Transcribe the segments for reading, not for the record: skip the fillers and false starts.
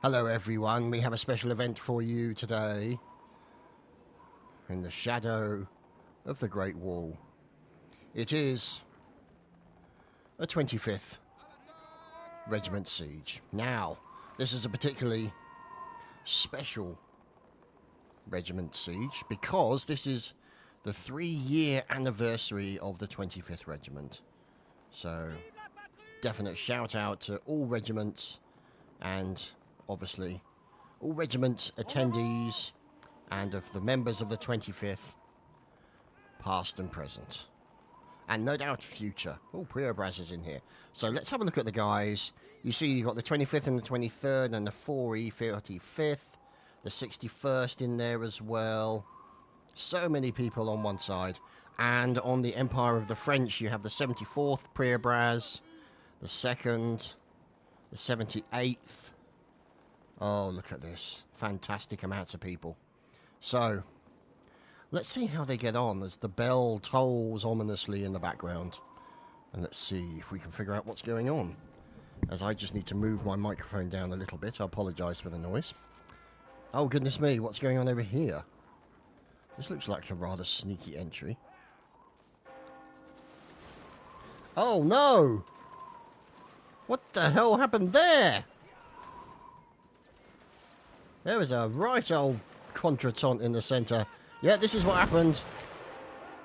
Hello everyone, we have a special event for you today in the shadow of the Great Wall. It is a 25th Regiment siege. Now, this is a particularly special regiment siege because this is the 3-year anniversary of the 25th Regiment. So, definite shout out to all regiments and obviously all regiment attendees and of the members of the 25th, past and present. And no doubt future. Oh, Priobraz is in here. So let's have a look at the guys. You see you've got the 25th and the 23rd and the 4E35th. The 61st in there as well. So many people on one side. And on the Empire of the French you have the 74th Priobraz, the 2nd, the 78th. Oh, look at this. Fantastic amounts of people. So, let's see how they get on as the bell tolls ominously in the background. And let's see if we can figure out what's going on. As I just need to move my microphone down a little bit. I apologise for the noise. Oh, goodness me, what's going on over here? This looks like a rather sneaky entry. Oh, no! What the hell happened there? There was a right old contretemps in the centre. Yeah, this is what happened.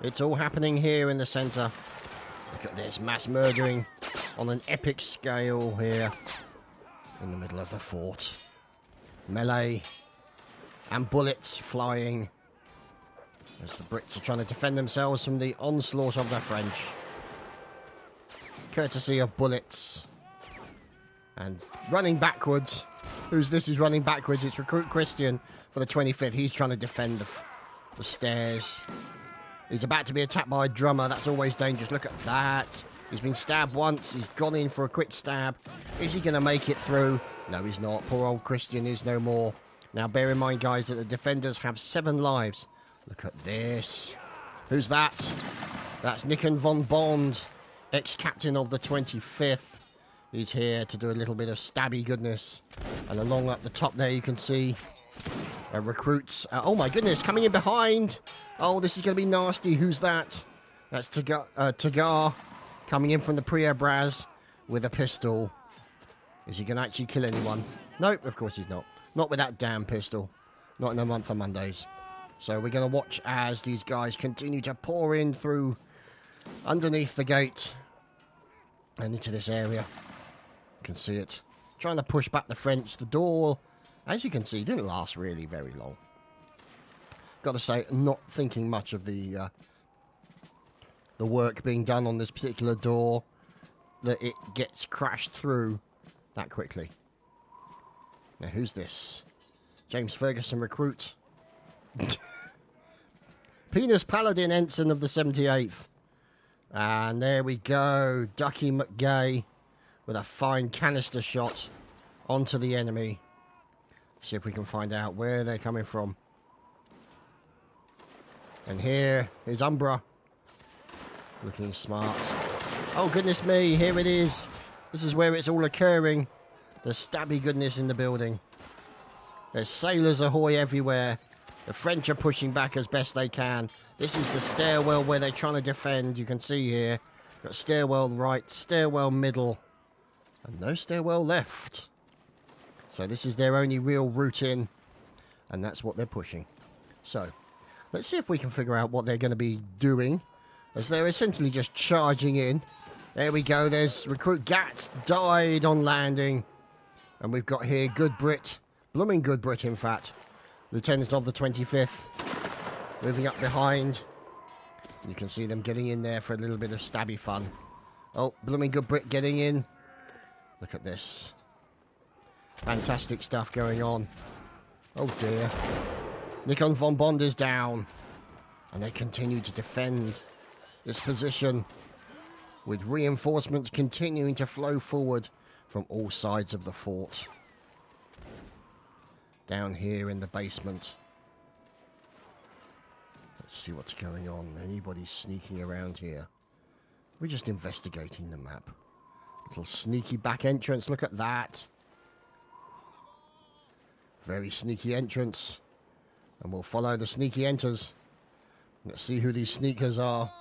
It's all happening here in the centre. Look at this, mass murdering on an epic scale here in the middle of the fort. Melee and bullets flying as the Brits are trying to defend themselves from the onslaught of the French. Courtesy of bullets and running backwards. Who's this who's running backwards? It's Recruit Christian for the 25th. He's trying to defend the stairs. He's about to be attacked by a drummer. That's always dangerous. Look at that. He's been stabbed once. He's gone in for a quick stab. Is he going to make it through? No, he's not. Poor old Christian is no more. Now, bear in mind, guys, that the defenders have 7 lives. Look at this. Who's that? That's Nicken von Bond, ex-captain of the 25th. He's here to do a little bit of stabby goodness. And along up the top there you can see recruits. Oh my goodness, coming in behind. Oh, this is going to be nasty. Who's that? That's Tagar coming in from the Priobraz with a pistol. Is he going to actually kill anyone? Nope, of course he's not. Not with that damn pistol. Not in a month of Mondays. So we're going to watch as these guys continue to pour in through underneath the gate and into this area. Can see it trying to push back the French. The door, as you can see, didn't last really very long. Got to say, not thinking much of the work being done on this particular door, that it gets crashed through that quickly. Now who's this? James Ferguson, recruit. Penis Paladin, ensign of the 78th. And there we go, Ducky McGay with a fine canister shot onto the enemy. See if we can find out where they're coming from. And here is Umbra. Looking smart. Oh, goodness me, here it is. This is where it's all occurring. The stabby goodness in the building. There's sailors ahoy everywhere. The French are pushing back as best they can. This is the stairwell where they're trying to defend. You can see here. Got stairwell right, stairwell middle. And no stairwell left. So this is their only real route in. And that's what they're pushing. So, let's see if we can figure out what they're going to be doing. As they're essentially just charging in. There we go. There's Recruit Gat. Died on landing. And we've got here Good Brit. Blooming Good Brit, in fact. Lieutenant of the 25th. Moving up behind. You can see them getting in there for a little bit of stabby fun. Oh, blooming Good Brit getting in. Look at this. Fantastic stuff going on. Oh dear. Nicken von Bond is down. And they continue to defend this position with reinforcements continuing to flow forward from all sides of the fort. Down here in the basement. Let's see what's going on. Anybody sneaking around here? We're just investigating the map. Little sneaky back entrance. Look at that. Very sneaky entrance. And we'll follow the sneaky enters. Let's see who these sneakers are.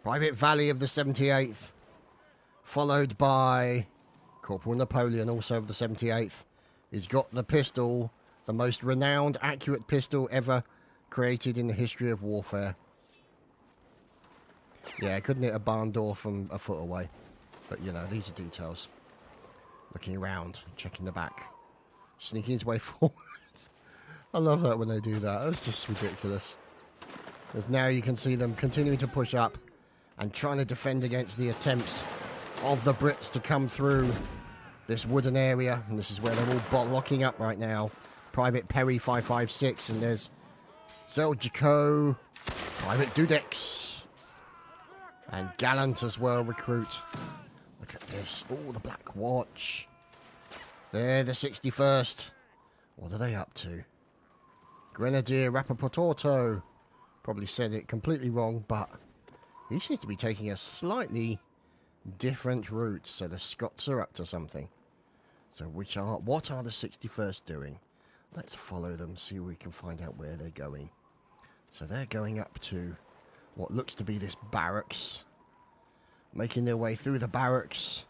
Private Valley of the 78th. Followed by Corporal Napoleon, also of the 78th. He's got the pistol, the most renowned, accurate pistol ever created in the history of warfare. Yeah, couldn't hit a barn door from a foot away. But, you know, these are details. Looking around, checking the back. Sneaking his way forward. I love that when they do that. That's just ridiculous. Because now you can see them continuing to push up and trying to defend against the attempts of the Brits to come through this wooden area. And this is where they're all locking up right now. Private Perry 556, and there's Seljuko, Private Dudex, and Gallant as well, recruit. Look at this. Oh, the Black Watch. They're the 61st. What are they up to? Grenadier Rappaporto. Probably said it completely wrong, but he seems to be taking a slightly different route. So the Scots are up to something. So what are the 61st doing? Let's follow them, see if we can find out where they're going. So they're going up to what looks to be this barracks. Making their way through the barracks.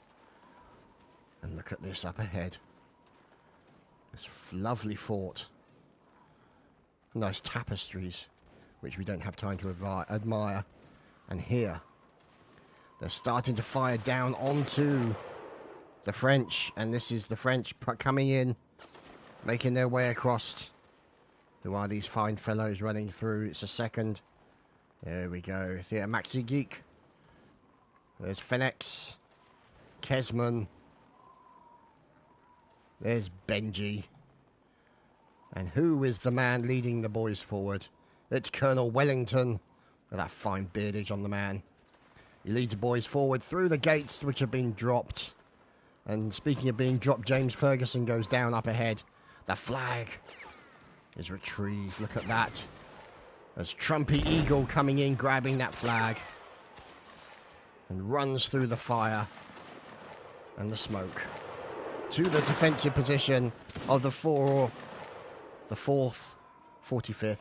And look at this up ahead. This lovely fort. Nice tapestries, which we don't have time to admire. And here, they're starting to fire down onto the French. And this is the French coming in, making their way across. Who are these fine fellows running through? It's a second. There we go. Theatre Maxi Geek. There's Fenix. Kesman. There's Benji. And who is the man leading the boys forward? It's Colonel Wellington. Look at that fine beardage on the man. He leads the boys forward through the gates which have been dropped. And speaking of being dropped, James Ferguson goes down up ahead. The flag is retrieved. Look at that. There's Trumpy Eagle coming in, grabbing that flag. And runs through the fire and the smoke to the defensive position of the 4th, 45th.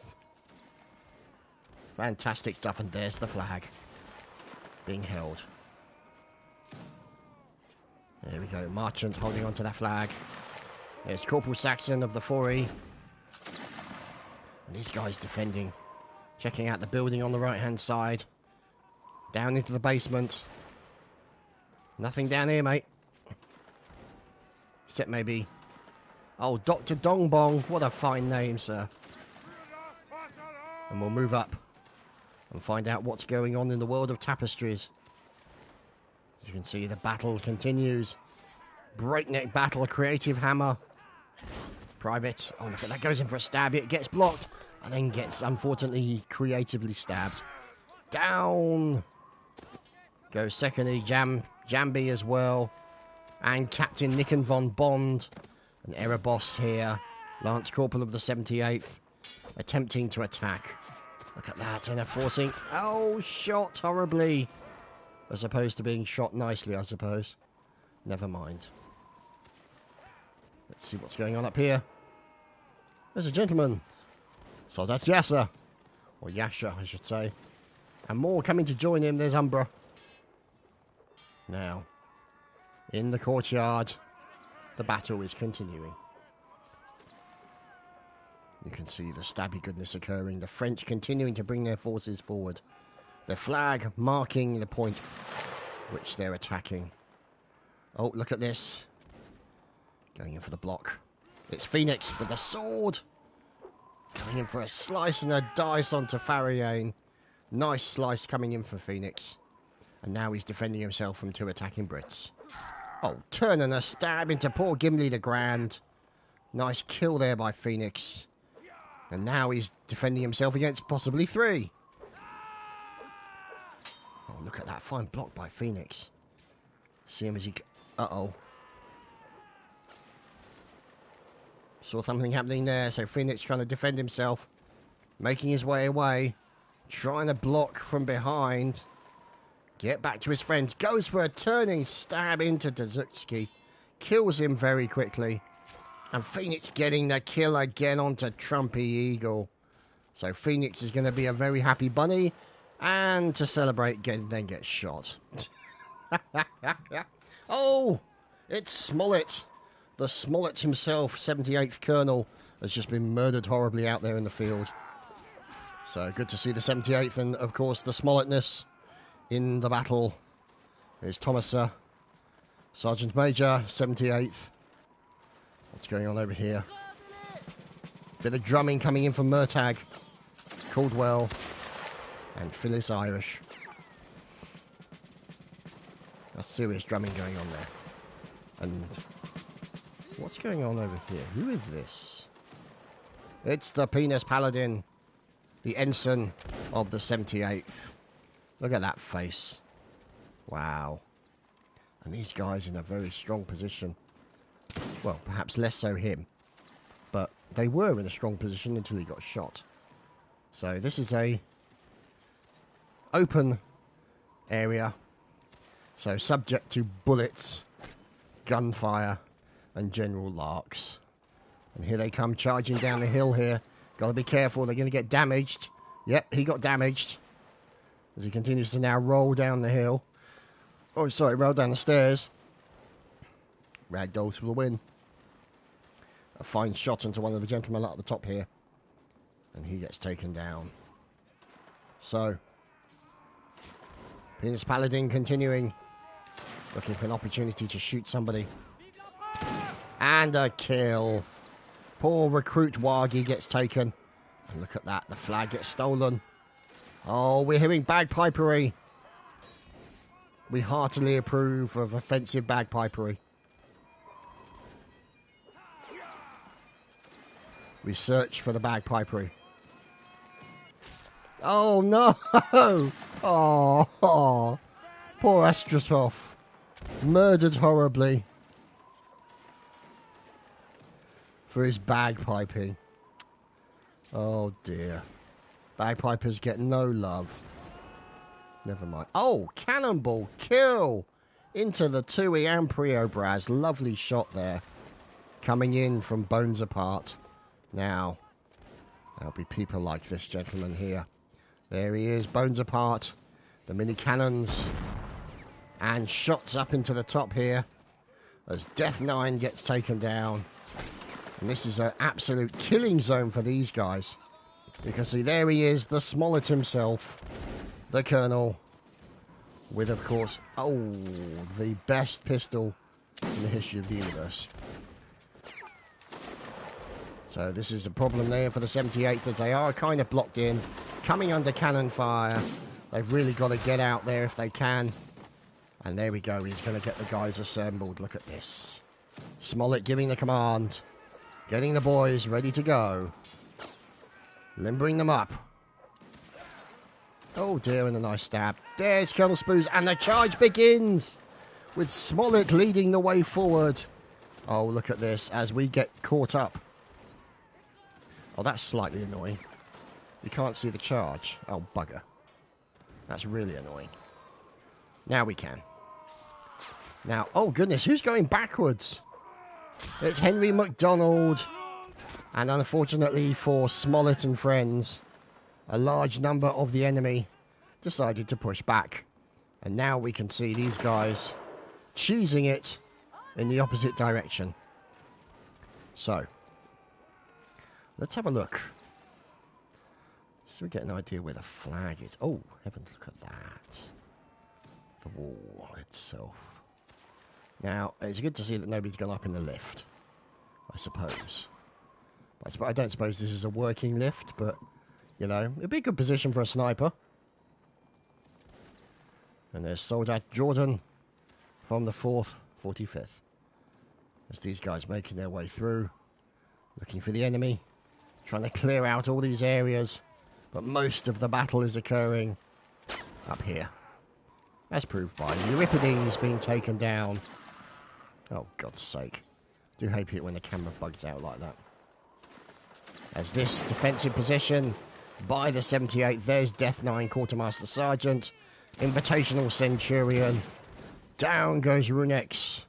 Fantastic stuff, and there's the flag being held. There we go, Marchant holding onto that flag. There's Corporal Saxon of the 4E. And these guys defending. Checking out the building on the right-hand side. Down into the basement. Nothing down here, mate. Except maybe... Oh, Dr. Dongbong. What a fine name, sir. And we'll move up and find out what's going on in the world of tapestries. As you can see, the battle continues. Breakneck battle, creative hammer. Private. Oh, look at that. Goes in for a stab. It gets blocked. And then gets, unfortunately, creatively stabbed. Down. Goes secondly. Jambi as well. And Captain Nicken von Bond. An error boss here. Lance Corporal of the 78th. Attempting to attack. Look at that. And they're forcing. Oh, shot horribly. As opposed to being shot nicely, I suppose. Never mind. Let's see what's going on up here. There's a gentleman. Soldat Yasser. Or Yasha, I should say. And more coming to join him. There's Umbra. Now, in the courtyard, the battle is continuing. You can see the stabby goodness occurring. The French continuing to bring their forces forward. The flag marking the point which they're attacking. Oh, look at this. Going in for the block. It's Phoenix with the sword. Going in for a slice and a dice onto Fariane. Nice slice coming in for Phoenix. And now he's defending himself from 2 attacking Brits. Oh, turn and a stab into poor Gimli the Grand. Nice kill there by Phoenix. And now he's defending himself against possibly 3. Oh, look at that. Fine block by Phoenix. See him as he... Uh-oh. Saw something happening there. So Phoenix trying to defend himself. Making his way away. Trying to block from behind. Get back to his friends. Goes for a turning stab into Dazutski. Kills him very quickly. And Phoenix getting the kill again onto Trumpy Eagle. So Phoenix is going to be a very happy bunny. And to celebrate, then gets shot. Oh, it's Smollett. The Smollett himself, 78th Colonel, has just been murdered horribly out there in the field. So good to see the 78th and, of course, the Smollettness in the battle. There's Thomaser, Sergeant Major, 78th. What's going on over here? Bit of drumming coming in from Murtagh, Caldwell, and Phyllis Irish. That's serious drumming going on there. And what's going on over here? Who is this? It's the Penis Paladin, the ensign of the 78th. Look at that face. Wow. And these guys in a very strong position. Well, perhaps less so him. But they were in a strong position until he got shot. So this is a open area. So subject to bullets, gunfire, and general larks. And here they come charging down the hill here. Got to be careful, they're going to get damaged. Yep, he got damaged. As he continues to now roll down the hill. Oh, sorry, roll down the stairs. Ragdolls for the win. A fine shot into one of the gentlemen up at the top here. And he gets taken down. So, Penis Paladin continuing. Looking for an opportunity to shoot somebody. And a kill. Poor recruit Wagi gets taken. And look at that, the flag gets stolen. Oh, we're hearing bagpipery. We heartily approve of offensive bagpipery. We search for the bagpipery. Oh no! Oh, poor Astratov. Murdered horribly. For his bagpiping. Oh dear. Bagpipers get no love. Never mind. Oh, cannonball kill into the Tui and Priobraz. Lovely shot there. Coming in from Bones Apart. Now, there'll be people like this gentleman here. There he is, Bones Apart. The mini cannons. And shots up into the top here. As Death 9 gets taken down. And this is an absolute killing zone for these guys. You can see there he is, the Smollett himself. The Colonel. With, of course, oh, the best pistol in the history of the universe. So this is a problem there for the 78th as they are kind of blocked in. Coming under cannon fire. They've really got to get out there if they can. And there we go, he's going to get the guys assembled. Look at this. Smollett giving the command. Getting the boys ready to go. Limbering them up. Oh dear, and a nice stab. There's Colonel Spoos, and the charge begins! With Smollett leading the way forward. Oh, look at this, as we get caught up. Oh, that's slightly annoying. You can't see the charge. Oh, bugger. That's really annoying. Now we can. Now, oh goodness, who's going backwards? It's Henry MacDonald. And unfortunately for Smollett and friends, a large number of the enemy decided to push back. And now we can see these guys cheesing it in the opposite direction. So, let's have a look. So we get an idea where the flag is. Oh, heavens, look at that. The wall itself. Now, it's good to see that nobody's gone up in the lift, I suppose. I don't suppose this is a working lift, but, you know, it'd be a good position for a sniper. And there's Soldat Jordan from the 4th, 45th. As these guys making their way through, looking for the enemy, trying to clear out all these areas, but most of the battle is occurring up here. As proved by Euripides being taken down. Oh, God's sake. Do hate it when the camera bugs out like that. As this defensive position by the 78th, there's Death 9 Quartermaster Sergeant, Invitational Centurion, down goes Runex,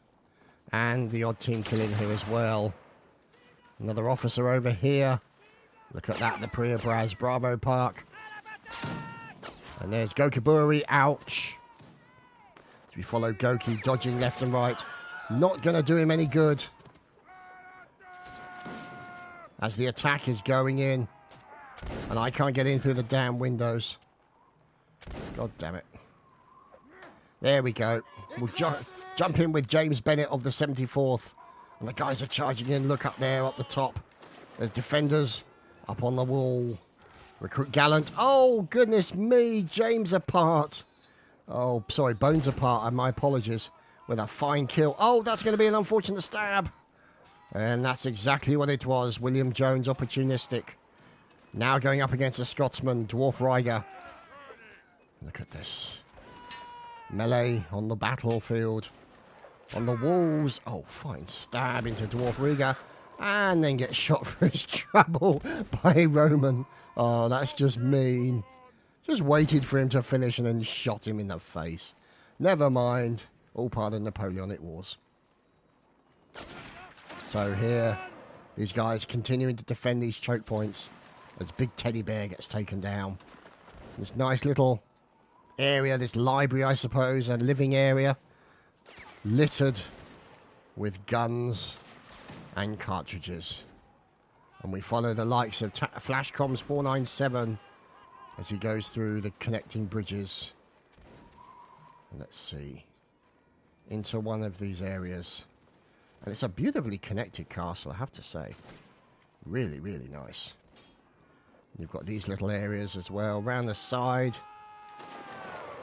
and the odd team kill in here as well. Another officer over here. Look at that, the Priya-Braz Bravo Park. And there's Gokiburi, ouch. As we follow Goki, dodging left and right. Not going to do him any good. As the attack is going in. And I can't get in through the damn windows. God damn it. There we go. We'll jump in with James Bennett of the 74th. And the guys are charging in. Look up there, up the top. There's defenders up on the wall. Recruit Gallant. Oh, goodness me. James apart. Oh, sorry. Bones apart. And my apologies. With a fine kill. Oh, that's going to be an unfortunate stab. And that's exactly what it was. William Jones, opportunistic. Now going up against a Scotsman, Dwarf Ryger. Look at this. Melee on the battlefield. On the walls. Oh, fine stab into Dwarf Ryger. And then gets shot for his trouble by Roman. Oh, that's just mean. Just waited for him to finish and then shot him in the face. Never mind. All part of the Napoleonic Wars. So here, these guys continuing to defend these choke points as Big Teddy Bear gets taken down. This nice little area, this library, I suppose, a living area, littered with guns and cartridges. And we follow the likes of Flashcoms 497 as he goes through the connecting bridges. And let's see, into one of these areas. And it's a beautifully connected castle, I have to say. Really, really nice. You've got these little areas as well, around the side.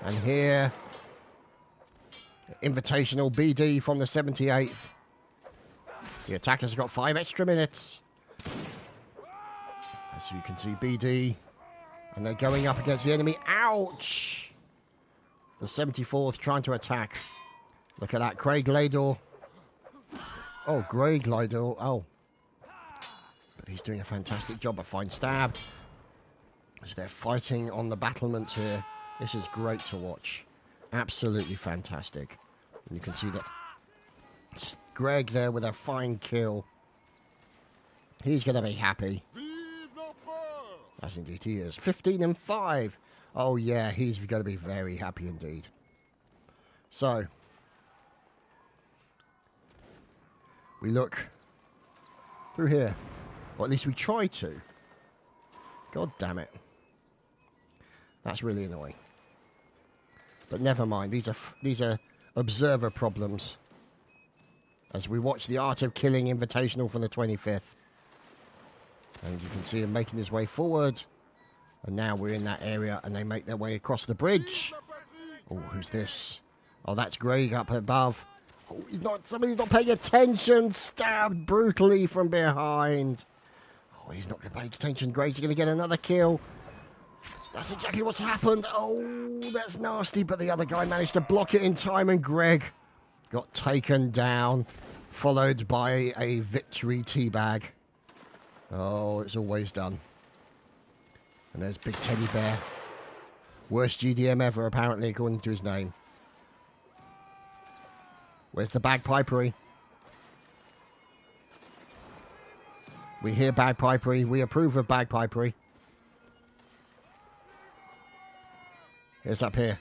And here, invitational BD from the 78th. The attackers got 5 extra minutes. As you can see, BD. And they're going up against the enemy. Ouch! The 74th trying to attack. Look at that, Craig Laidor. Oh, Greg Laidor. Oh. But he's doing a fantastic job. A fine stab. As they're fighting on the battlements here. This is great to watch. Absolutely fantastic. And you can see that Greg there with a fine kill. He's going to be happy. As indeed he is. 15-5. Oh yeah, he's going to be very happy indeed. So, we look through here. Or at least we try to. God damn it. That's really annoying. But never mind. These are observer problems. As we watch the Art of Killing Invitational from the 25th. And you can see him making his way forward. And now we're in that area and they make their way across the bridge. Oh, who's this? Oh, that's Greg up above. Oh, somebody's not paying attention. Stabbed brutally from behind. Oh, he's not going to pay attention. Greg's going to get another kill. That's exactly what's happened. Oh, that's nasty. But the other guy managed to block it in time and Greg got taken down. Followed by a victory teabag. Oh, it's always done. And there's Big Teddy Bear. Worst GDM ever, apparently, according to his name. Where's the bagpipery? We hear bagpipery. We approve of bagpipery. It's up here.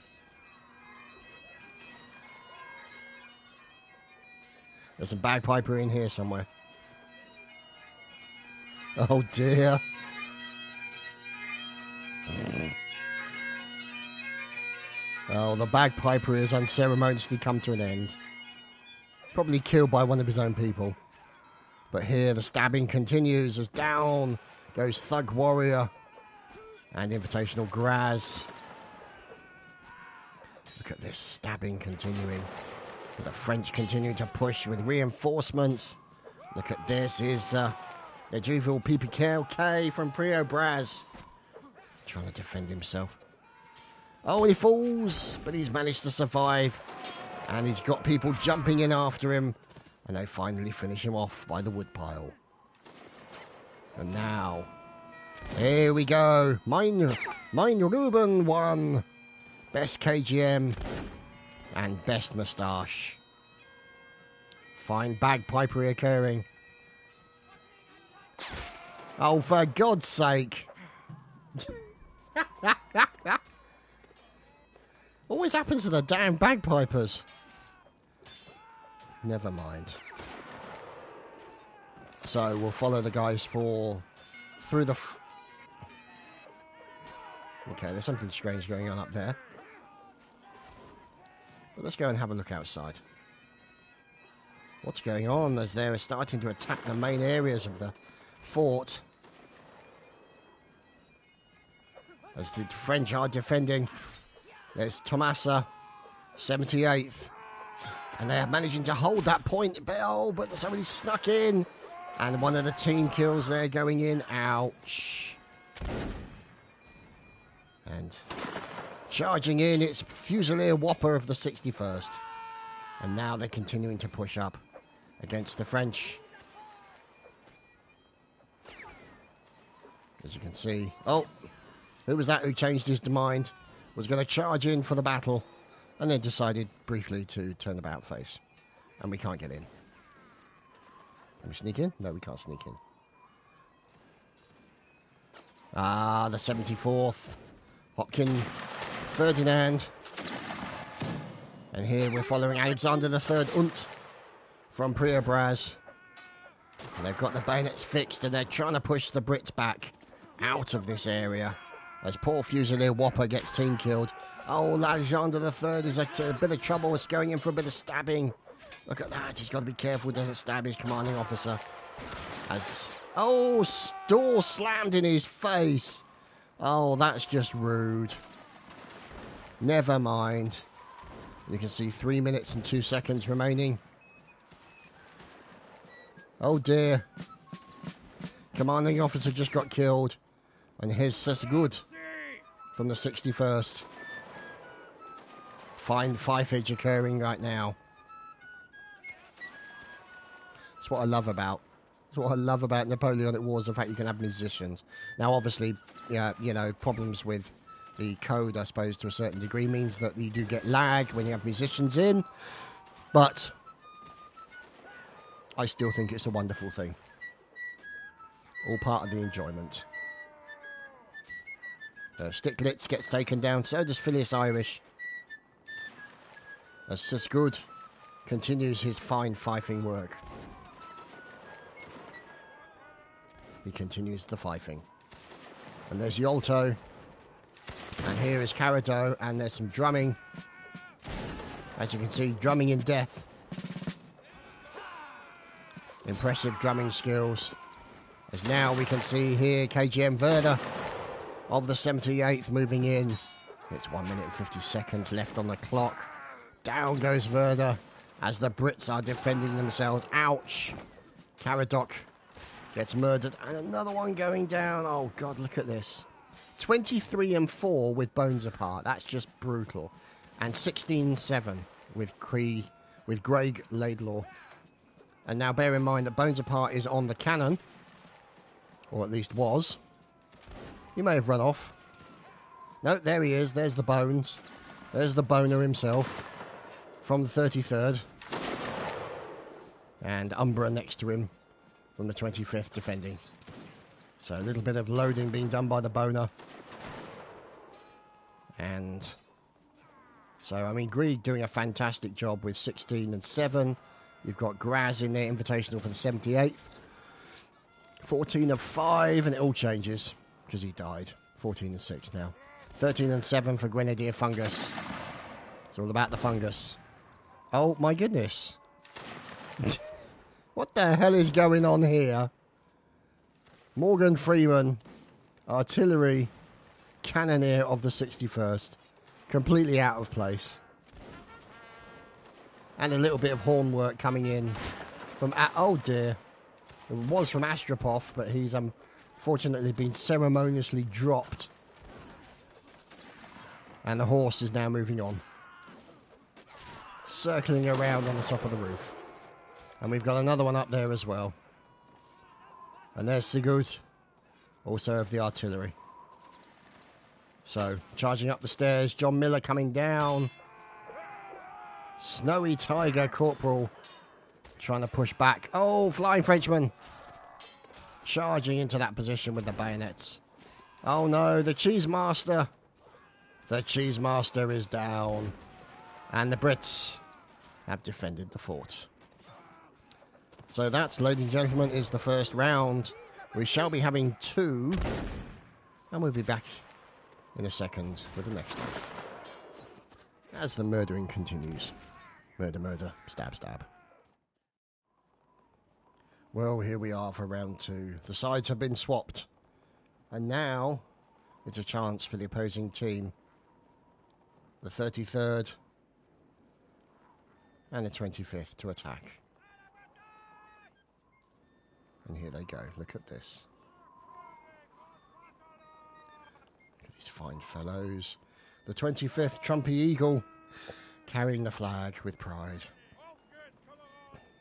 There's some bagpipery in here somewhere. Oh dear. Oh, the bagpiper has unceremoniously come to an end. Probably killed by one of his own people. But here the stabbing continues as down goes Thug Warrior and Invitational Graz. Look at this stabbing continuing. The French continue to push with reinforcements. Look at this is the Juvenile PPK from Priya-Braz. Trying to defend himself. Oh, and he falls, but he's managed to survive. And he's got people jumping in after him. And they finally finish him off by the woodpile. And now, here we go. Mine Ruben won. Best KGM and best moustache. Fine bagpipery occurring. Oh, for God's sake. Always happens to the damn bagpipers. Never mind. So we'll follow the guys through the... Okay, there's something strange going on up there. But let's go and have a look outside. What's going on as they're starting to attack the main areas of the fort? As the French are defending. There's Tomasa, 78th. And they are managing to hold that point. Oh, but somebody snuck in. And one of the team kills there going in. Ouch. And charging in, it's Fusilier Whopper of the 61st. And now they're continuing to push up against the French. As you can see. Oh, who was that who changed his mind? Was going to charge in for the battle. And then decided briefly to turn about face. And we can't get in. Can we sneak in? No, we can't sneak in. Ah, the 74th. Hopkin Ferdinand. And here we're following Alexander III Unt from Priebraz. And they've got the bayonets fixed and they're trying to push the Brits back out of this area. As poor Fusilier Whopper gets team killed. Oh, Alexander III is a bit of trouble. It's going in for a bit of stabbing. Look at that. He's got to be careful he doesn't stab his commanding officer. Oh, door slammed in his face. Oh, that's just rude. Never mind. You can see 3 minutes and 2 seconds remaining. Oh dear. Commanding officer just got killed. And here's Sesgood from the 61st. Fine fifage occurring right now. That's what I love about. That's what I love about Napoleonic Wars, the fact you can have musicians. Now, obviously, yeah, you know, problems with the code, I suppose, to a certain degree, means that you do get lag when you have musicians in. But I still think it's a wonderful thing. All part of the enjoyment. Sticklitz gets taken down, so does Phileas Irish. As Sisgood continues his fine fifing work. He continues the fifing. And there's Yolto. And here is Carado, and there's some drumming. As you can see, drumming in death. Impressive drumming skills. As now we can see here KGM Werder of the 78th moving in. It's 1 minute and 50 seconds left on the clock. Down goes Werder as the Brits are defending themselves. Ouch! Caradoc gets murdered, and another one going down. Oh God, look at this. 23 and 4 with bones apart. That's just brutal. And 16-7 with Greg Laidlaw. And now bear in mind that bones apart is on the cannon, or at least was. He may have run off. No, there he is. There's the bones. There's the boner himself from the 33rd. And Umbra next to him from the 25th defending. So a little bit of loading being done by the boner. And so, I mean, Grieg doing a fantastic job with 16 and 7. You've got Graz in there, invitational for the 78th. 14 of 5, and it all changes because he died. 14 and 6 now. 13 and 7 for Grenadier Fungus. It's all about the fungus. Oh my goodness. What the hell is going on here? Morgan Freeman, artillery cannoneer of the 61st. Completely out of place. And a little bit of horn work coming in from... oh dear. It was from Astropov, but he's unfortunately been ceremoniously dropped. And the horse is now moving on. Circling around on the top of the roof. And we've got another one up there as well. And there's Sigurd, also of the artillery. So, charging up the stairs, John Miller coming down. Snowy Tiger Corporal trying to push back. Oh, Flying Frenchman. charging into that position with the bayonets. Oh no, the Cheese Master. The Cheese Master is down. And the Brits have defended the fort. So that, ladies and gentlemen, is the first round. We shall be having 2. And we'll be back in a second with the next one. As the murdering continues. Murder, murder, stab, stab. Well, here we are for round 2. The sides have been swapped. And now, it's a chance for the opposing team. The 33rd and the 25th to attack. And here they go. Look at this. Look at these fine fellows. The 25th Trumpy Eagle carrying the flag with pride.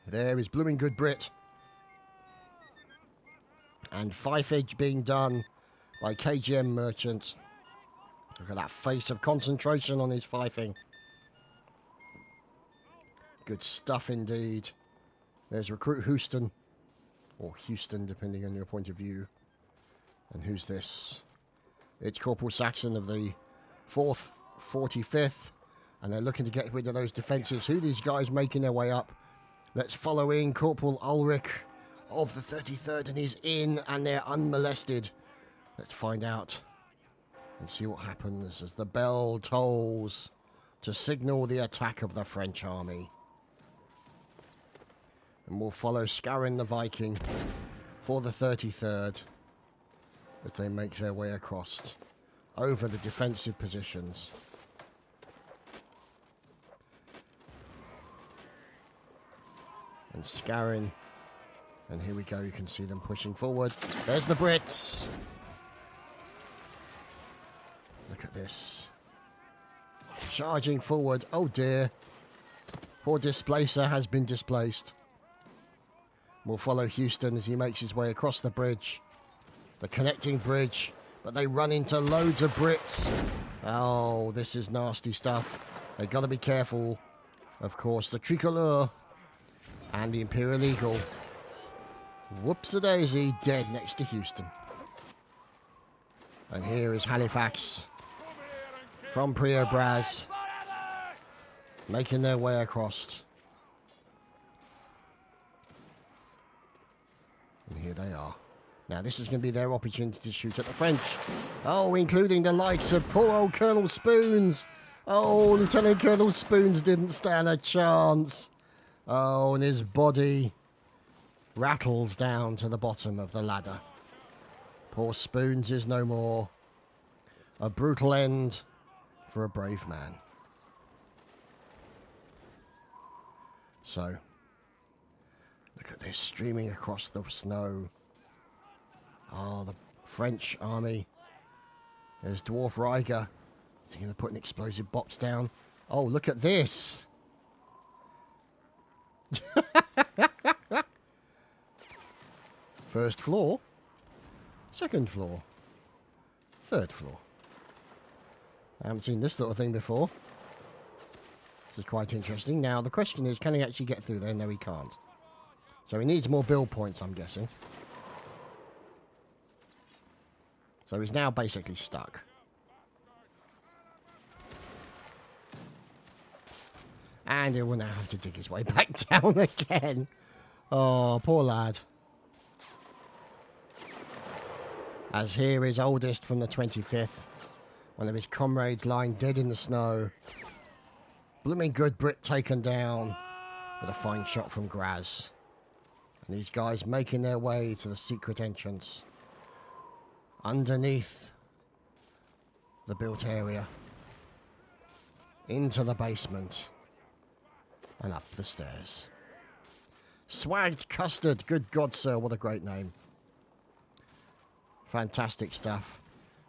There is Blooming Good Brit. And Fifage being done by KGM Merchant. Look at that face of concentration on his fifing. Good stuff indeed. There's Recruit Houston. Or Houston, depending on your point of view. And who's this? It's Corporal Saxon of the 4th, 45th. And they're looking to get rid of those defences. Who are these guys making their way up? Let's follow in Corporal Ulrich of the 33rd, and he's in, and they're unmolested. Let's find out and see what happens as the bell tolls to signal the attack of the French army. And we'll follow Scarin the Viking for the 33rd as they make their way across over the defensive positions. And Scarin. And here we go, you can see them pushing forward. There's the Brits. Look at this. Charging forward. Oh dear. Poor Displacer has been displaced. We'll follow Houston as he makes his way across the bridge. The connecting bridge. But they run into loads of Brits. Oh, this is nasty stuff. They've got to be careful. Of course, the Tricolore and the Imperial Eagle. Whoops-a-daisy, dead next to Houston. And here is Halifax from Priobraz, making their way across. And here they are. Now this is going to be their opportunity to shoot at the French. Oh, including the likes of poor old Colonel Spoons. Oh, Lieutenant Colonel Spoons didn't stand a chance. Oh, and his body rattles down to the bottom of the ladder. Poor Spoons is no more. A brutal end for a brave man. So, look at this, streaming across the snow. Oh, the French army. There's Dwarf Ryger. Is he going to put an explosive box down? Oh, look at this. First floor, second floor, third floor. I haven't seen this little thing before. This is quite interesting. Now, the question is, can he actually get through there? No, he can't. So he needs more build points, I'm guessing. So he's now basically stuck. And he will now have to dig his way back down again. Oh, poor lad. As here is Oldest from the 25th. One of his comrades lying dead in the snow. Blooming Good Brit taken down with a fine shot from Graz. And these guys making their way to the secret entrance. Underneath the built area. Into the basement. And up the stairs. Swagged Custard. Good God, sir. What a great name. Fantastic stuff.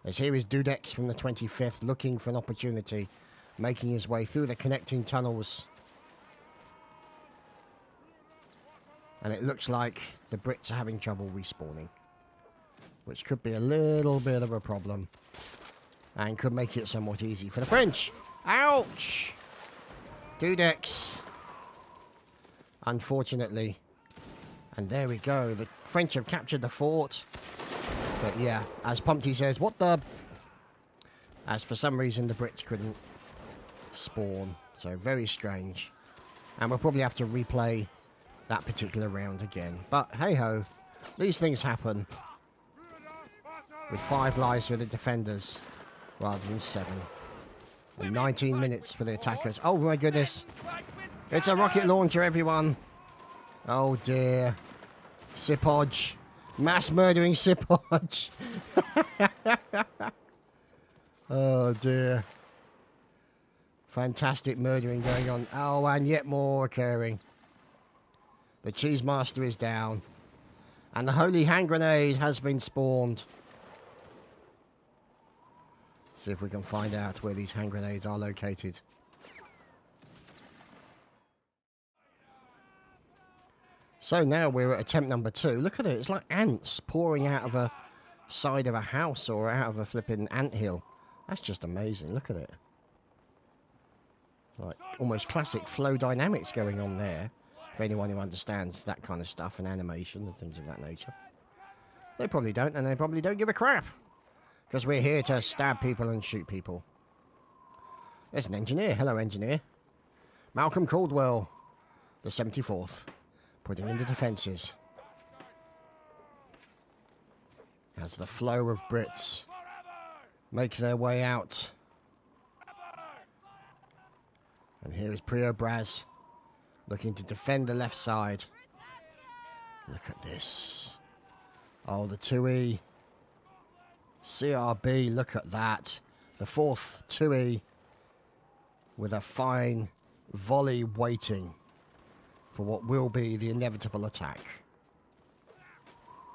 As here is Dudex from the 25th, looking for an opportunity, making his way through the connecting tunnels. And it looks like the Brits are having trouble respawning, which could be a little bit of a problem and could make it somewhat easy for the French. Ouch! Dudex. Unfortunately. And there we go. The French have captured the fort. But yeah, as Pumpty says, what the... As for some reason the Brits couldn't spawn. So very strange. And we'll probably have to replay that particular round again. But hey-ho, these things happen. With 5 lives for the defenders, rather than 7. And 19 minutes for the attackers. Oh my goodness. It's a rocket launcher, everyone. Oh dear. Sipodge. Mass murdering Sipodge. Oh dear. Fantastic murdering going on. Oh, and yet more occurring. The Cheese Master is down. And the Holy Hand Grenade has been spawned. See if we can find out where these hand grenades are located. So now we're at attempt number 2. Look at it. It's like ants pouring out of a side of a house or out of a flipping anthill. That's just amazing. Look at it. Like almost classic flow dynamics going on there. For anyone who understands that kind of stuff and animation and things of that nature. They probably don't, and they probably don't give a crap. Because we're here to stab people and shoot people. There's an engineer. Hello, engineer. Malcolm Caldwell, the 74th. Putting in the defences. As the flow of Brits make their way out. And here is Prio Braz looking to defend the left side. Look at this. Oh, the 2E. CRB, look at that. The 4th 2E with a fine volley waiting for what will be the inevitable attack.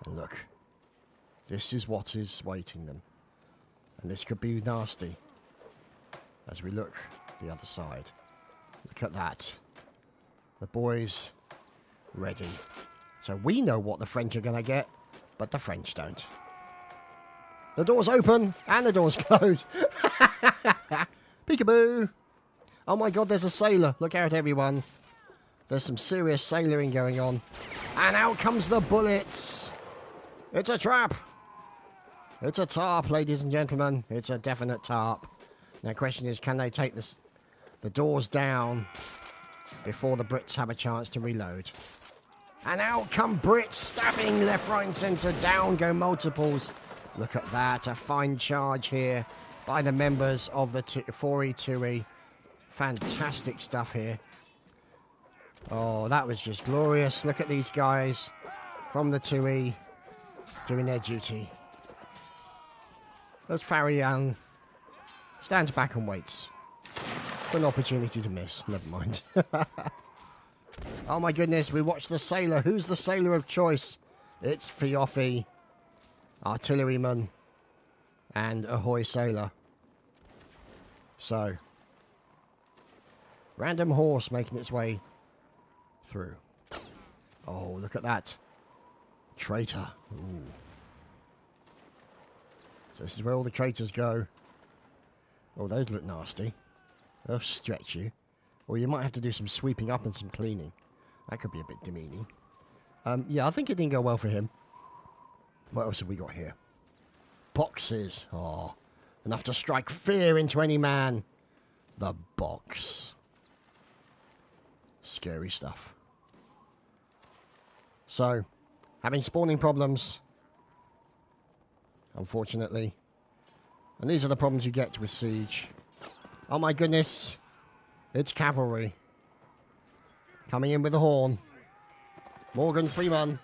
And look, this is what is waiting them. And this could be nasty as we look the other side. Look at that. The boys ready. So we know what the French are going to get, but the French don't. The door's open and the door's closed. Peekaboo. Oh my god, there's a sailor. Look out, everyone. There's some serious sailoring going on. And out comes the bullets. It's a trap. It's a tarp, ladies and gentlemen. It's a definite tarp. Now, the question is, can they take the doors down before the Brits have a chance to reload? And out come Brits, stabbing left, right and centre. Down go multiples. Look at that. A fine charge here by the members of the 4E2E. Fantastic stuff here. Oh, that was just glorious. Look at these guys from the 2E doing their duty. As Farry Young stands back and waits for an opportunity to miss. Never mind. Oh my goodness, we watched the sailor. Who's the sailor of choice? It's Fioffi, artilleryman, and ahoy sailor. So, random horse making its way through. Oh, look at that. Traitor. Ooh. So this is where all the traitors go. Oh, those look nasty. They'll stretch you. Or you might have to do some sweeping up and some cleaning. That could be a bit demeaning. Yeah, I think it didn't go well for him. What else have we got here? Boxes. Oh, enough to strike fear into any man. The box. Scary stuff. So, having spawning problems, unfortunately. And these are the problems you get with siege. Oh my goodness. It's cavalry. Coming in with the horn. Morgan Freeman.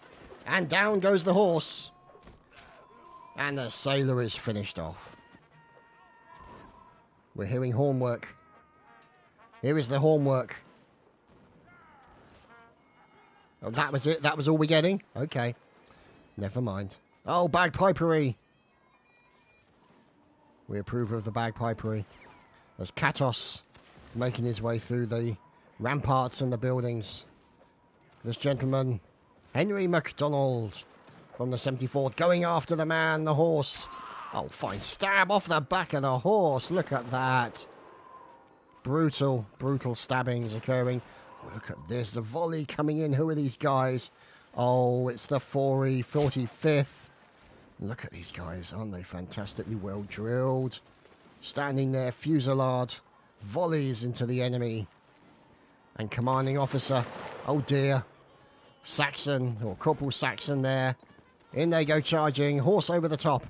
And down goes the horse. And the sailor is finished off. We're hearing horn work. Here is the horn work. Oh, that was it? That was all we're getting? Okay. Never mind. Oh, bagpipery. We approve of the bagpipery. There's Katos making his way through the ramparts and the buildings. This gentleman, Henry MacDonald, from the 74th, going after the man, the horse. Oh, fine stab off the back of the horse. Look at that. Brutal, brutal stabbings occurring. Oh, look at this. The volley coming in. Who are these guys? Oh, it's the 45th. Look at these guys, aren't they fantastically well drilled? Standing there, fusillade, volleys into the enemy. And commanding officer, oh dear, Saxon, or Corporal Saxon there. In they go charging, horse over the top.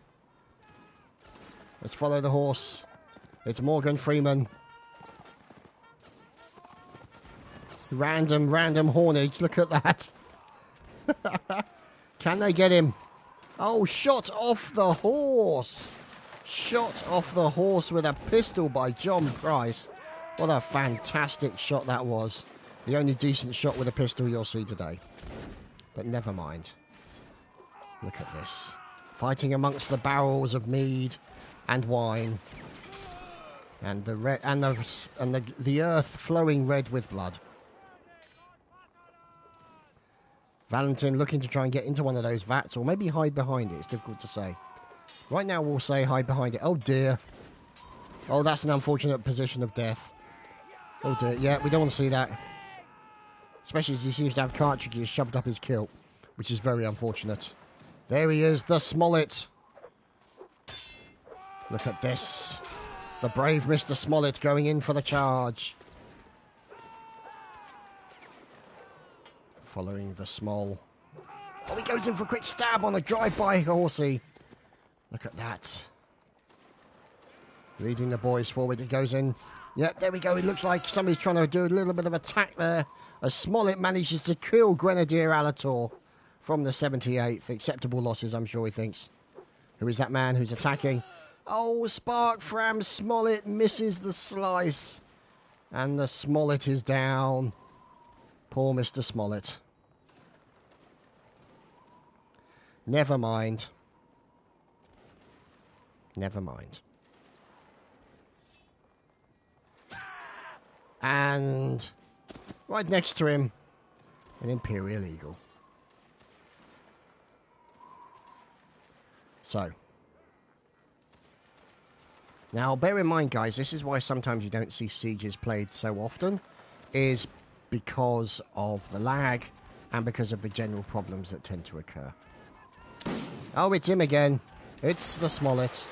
Let's follow the horse. It's Morgan Freeman. Random hornage, look at that. Can they get him? Oh, shot off the horse. Shot off the horse with a pistol by John Price. What a fantastic shot that was. The only decent shot with a pistol you'll see today. But never mind. Look at this. Fighting amongst the barrels of mead and wine. And the earth flowing red with blood. Valentin looking to try and get into one of those vats, or maybe hide behind it. It's difficult to say. Right now we'll say hide behind it. Oh dear. Oh, that's an unfortunate position of death. Oh dear. Yeah, we don't want to see that. Especially as he seems to have cartridges shoved up his kilt, which is very unfortunate. There he is, the Smollett. Look at this. The brave Mr. Smollett going in for the charge. Following the Small. Oh, he goes in for a quick stab on a drive-by horsey. Look at that. Leading the boys forward, he goes in. Yep, there we go. It looks like somebody's trying to do a little bit of attack there. As Smollett manages to kill Grenadier Alator from the 78th. Acceptable losses, I'm sure he thinks. Who is that man who's attacking? Oh, Spark Fram Smollett misses the slice. And the Smollett is down. Poor Mr. Smollett. Never mind. Never mind. And right next to him, an Imperial Eagle. So. Now, bear in mind, guys, this is why sometimes you don't see sieges played so often, is because of the lag and because of the general problems that tend to occur. Oh, it's him again. It's the Smollett.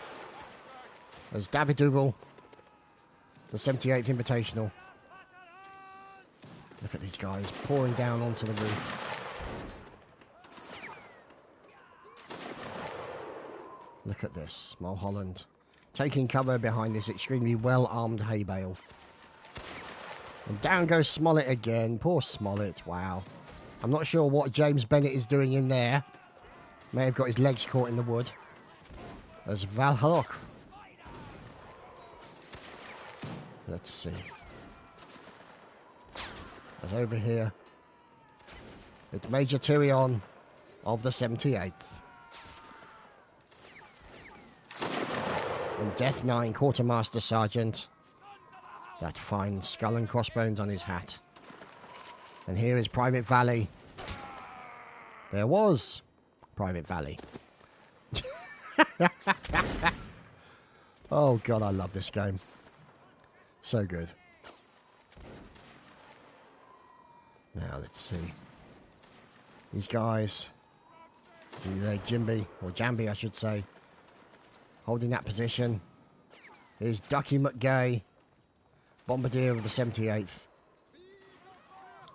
There's David Dougal, the 78th Invitational. Look at these guys pouring down onto the roof. Look at this, Mulholland. Taking cover behind this extremely well-armed hay bale. And down goes Smollett again. Poor Smollett, wow. I'm not sure what James Bennett is doing in there. May have got his legs caught in the wood. There's Valhalok. Let's see. There's over here. It's Major Tyrion of the 78th. And Death 9 Quartermaster Sergeant. That fine skull and crossbones on his hat. And here is Private Valley. There was Private Valley. Oh God, I love this game. So good. Now let's see. These guys. See there, Jimby, or Jambi I should say. Holding that position. Here's Ducky McGay, Bombardier of the 78th.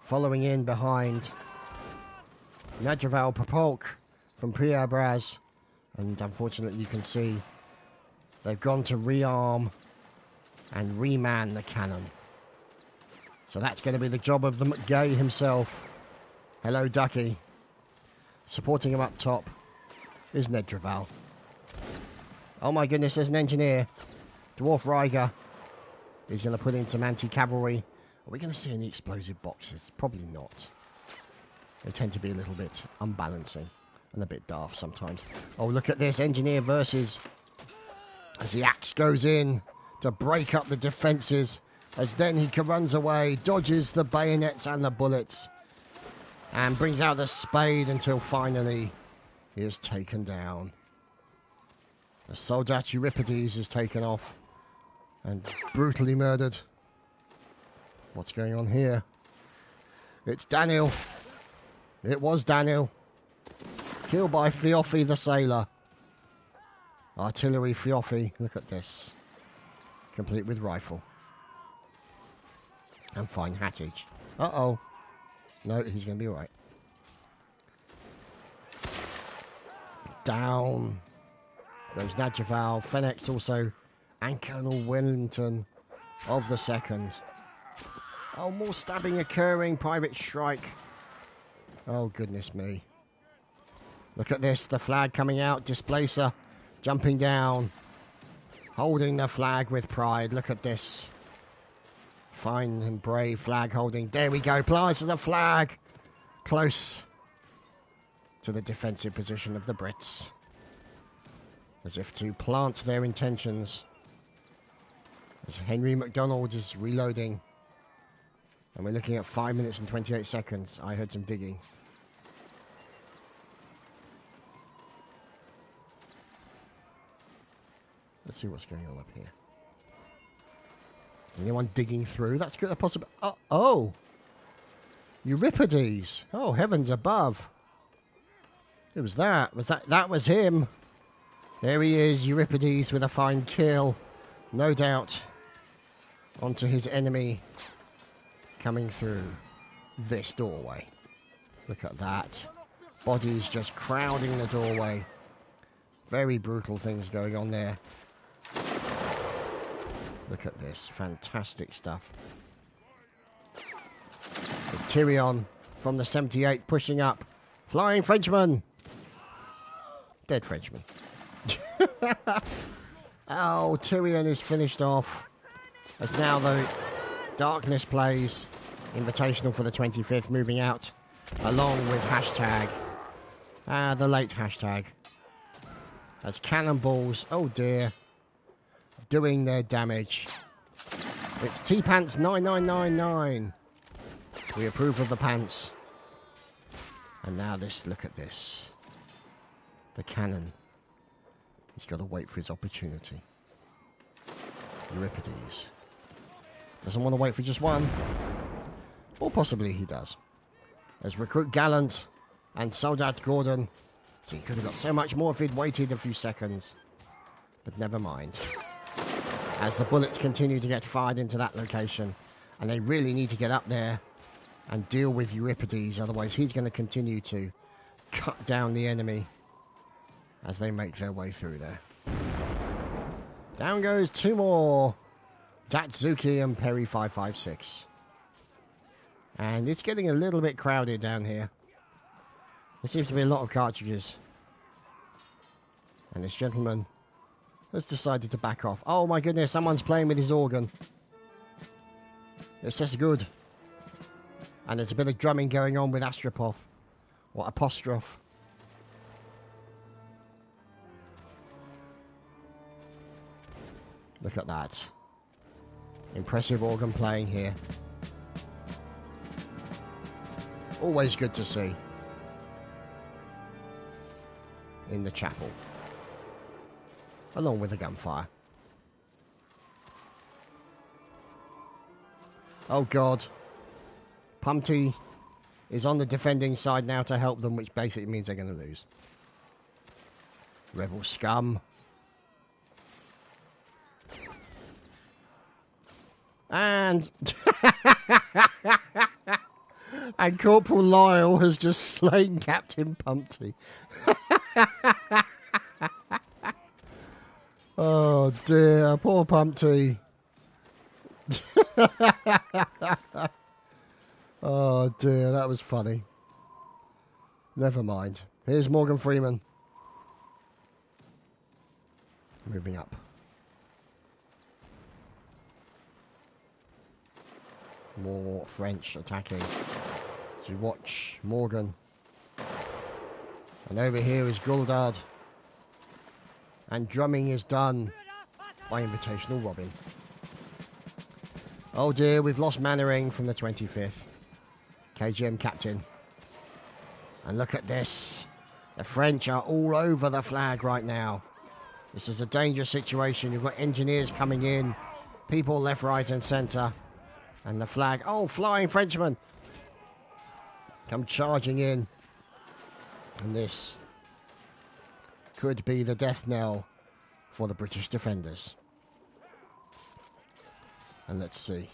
Following in behind Nadjaval Popolk from Priabraz. And unfortunately you can see they've gone to rearm and reman the cannon. So that's going to be the job of the McGay himself. Hello, Ducky. Supporting him up top is Nedreval. Oh my goodness, there's an engineer. Dwarf Ryger. He's going to put in some anti-cavalry. Are we going to see any explosive boxes? Probably not. They tend to be a little bit unbalancing and a bit daft sometimes. Oh, look at this. Engineer versus... as the axe goes in to break up the defences. As then he runs away, dodges the bayonets and the bullets. And brings out the spade until finally he is taken down. The Soldat Euripides is taken off and brutally murdered. What's going on here? It's Daniel. It was Daniel. Killed by Fioffi the sailor. Artillery Fioffi. Look at this. Complete with rifle. And fine hattage. Uh-oh. No, he's going to be alright. Down goes Nadjaval. Fennex also. And Colonel Wellington of the 2nd. Oh, more stabbing occurring. Private Shrike. Oh, goodness me. Look at this. The flag coming out. Displacer. Jumping down. Holding the flag with pride. Look at this. Fine and brave flag holding. There we go. Plies to the flag. Close to the defensive position of the Brits. As if to plant their intentions. As Henry MacDonald is reloading. And we're looking at 5 minutes and 28 seconds. I heard some digging. Let's see what's going on up here. Anyone digging through? That's good. A possible. Oh! Euripides. Oh, heavens above. Who was that? That was him. There he is, Euripides with a fine kill. No doubt. Onto his enemy. Coming through this doorway. Look at that. Bodies just crowding the doorway. Very brutal things going on there. Look at this. Fantastic stuff. There's Tyrion from the 78 pushing up. Flying Frenchman. Dead Frenchman. Oh, Tyrion is finished off. As now the Darkness plays. Invitational for the 25th moving out. Along with hashtag. The late hashtag. As cannonballs. Oh dear. Doing their damage. It's T-Pants 9999. We approve of the pants. And now this, look at this. The cannon. He's got to wait for his opportunity. Euripides. Doesn't want to wait for just one. Or possibly he does. There's Recruit Gallant and Soldat Gordon. So he could have got so much more if he'd waited a few seconds. But never mind. As the bullets continue to get fired into that location. And they really need to get up there and deal with Euripides. Otherwise he's going to continue to cut down the enemy as they make their way through there. Down goes two more. Tatsuki and Perry 556. And it's getting a little bit crowded down here. There seems to be a lot of cartridges. And this gentleman has decided to back off. Oh my goodness, someone's playing with his organ. It's just good. And there's a bit of drumming going on with Astropov. Or Apostrophe. Look at that. Impressive organ playing here. Always good to see. In the chapel. Along with the gunfire. Oh God. Pumpty is on the defending side now to help them, which basically means they're going to lose. Rebel scum. And and Corporal Lyle has just slain Captain Pumpty. Oh dear, poor Pumpty. Oh dear, that was funny. Never mind. Here's Morgan Freeman. Moving up. More French attacking. So you watch Morgan. And over here is Gouldard. And drumming is done by Invitational Robin. Oh dear, we've lost Mannering from the 25th. KGM captain. And look at this. The French are all over the flag right now. This is a dangerous situation. You've got engineers coming in. People left, right and centre. And the flag. Oh, flying Frenchman. Come charging in. And this could be the death knell for the British defenders. And let's see.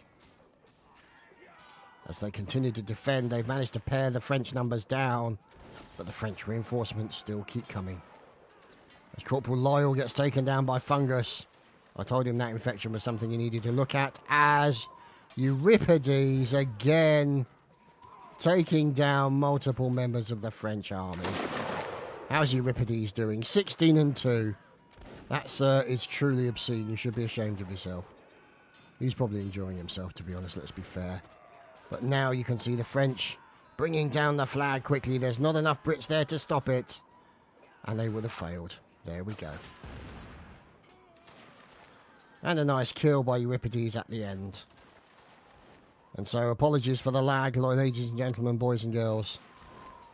As they continue to defend, they've managed to pare the French numbers down, but the French reinforcements still keep coming. As Corporal Lyell gets taken down by fungus, I told him that infection was something he needed to look at, as Euripides again taking down multiple members of the French army. How's Euripides doing? 16-2. That, sir, is truly obscene. You should be ashamed of yourself. He's probably enjoying himself, to be honest, let's be fair. But now you can see the French bringing down the flag quickly. There's not enough Brits there to stop it. And they would have failed. There we go. And a nice kill by Euripides at the end. And so apologies for the lag, ladies and gentlemen, boys and girls.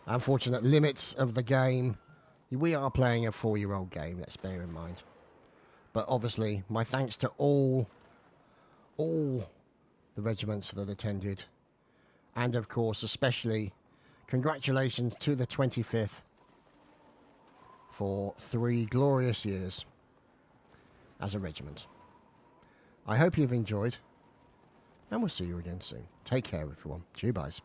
Unfortunate limits of the game. We are playing a 4-year-old game, let's bear in mind. But obviously, my thanks to all the regiments that attended. And of course, especially, congratulations to the 25th for 3 glorious years as a regiment. I hope you've enjoyed, and we'll see you again soon. Take care, everyone. Cheers, guys.